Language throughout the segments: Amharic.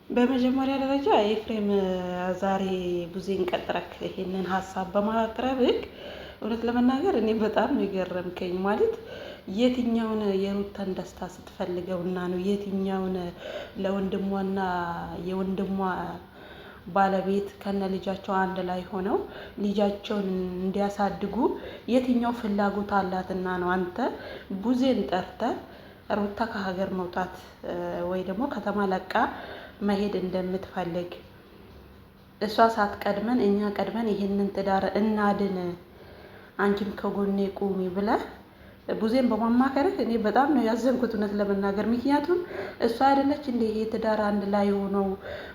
በመጀመሪያ ደረጃ ኤፍሬም ዛሬ ቡዜን ቀጥረክ ይሄንን ሀሳብ በማቅረብክ እውነት ለመናገር እኔ በጣም ነው የገረምከኝ። ማለት የትኛውን የሩታን ደስታ ስትፈልገውና ነው የትኛውን ለወንድሟና የወንድሟ ባለቤት ከነ ልጃቸው አንድ ላይ ሆነው ልጃቸውን እንዲያሳድጉ የትኛው ፍላጎት አላትና ነው አንተ ቡዜን ጠርተ ሩታ ከሀገር መውጣት ወይ ደግሞ ከተማ ለቃ መሄድ እንደምትፈልግ እሷ ሳትቀድመን እኛ ቀድመን ይሄንን ትዳር እናድን አንቺም ከጎኔ ቁሚ ብለህ ቡዜን በማማከርህ እኔ በጣም ነው ያዘንኩት እውነት ለመናገር። ምክንያቱም እሷ አይደለች እንደ ይሄ ትዳር አንድ ላይ ሆነው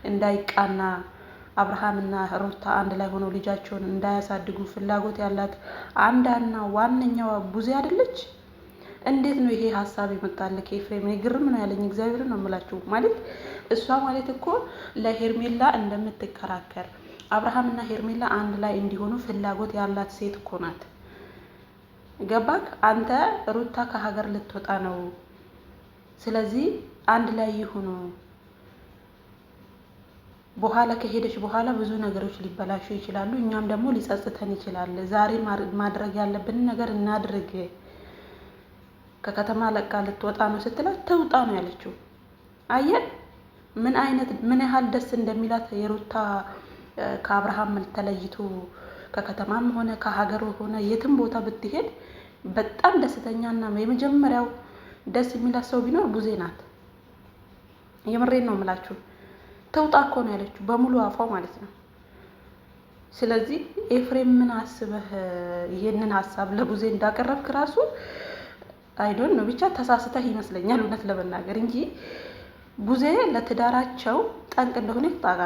እንዳይቃና አብርሃምና ሩታ አንድ ላይ ሆነው ልጃቸውን እንዳያሳድጉ ፍላጎት ያላት አንዳና ዋነኛዋ ቡዜ አይደለች? እንዴት ነው ይሄ ሀሳብ የመጣልህ ኤፍሬም? እኔ ግርም ነው ያለኝ። እግዚአብሔር ነው የምላችሁ። ማለት እሷ ማለት እኮ ለሄርሜላ እንደምትከራከር አብርሃምና ሄርሜላ አንድ ላይ እንዲሆኑ ፍላጎት ያላት ሴት እኮ ናት። ገባክ? አንተ ሩታ ከሀገር ልትወጣ ነው፣ ስለዚህ አንድ ላይ ይሁኑ፣ በኋላ ከሄደች በኋላ ብዙ ነገሮች ሊበላሹ ይችላሉ፣ እኛም ደግሞ ሊጸጽተን ይችላል። ዛሬ ማድረግ ያለብን ነገር እናድርግ፣ ከከተማ ለቃ ልትወጣ ነው ስትላት ትውጣ ነው ያለችው። አየህ ምን ያህል ደስ እንደሚላት የሩታ ከአብርሃም ተለይቶ ከከተማም ሆነ ከሀገር ሆነ የትም ቦታ ብትሄድ በጣም ደስተኛና የመጀመሪያው ደስ የሚላት ሰው ቢኖር ቡዜ ናት። የምሬን ነው የምላችሁ። ትውጣ እኮ ነው ያለችው በሙሉ አፏ ማለት ነው። ስለዚህ ኤፍሬም ምን አስበህ ይሄንን ሀሳብ ለቡዜ እንዳቀረብክ ራሱ አይዶን ነው ብቻ ተሳስተህ ይመስለኛል እውነት ለመናገር እንጂ ቡዜ ለትዳራቸው ጠንቅ እንደሆነ ይታወቃል።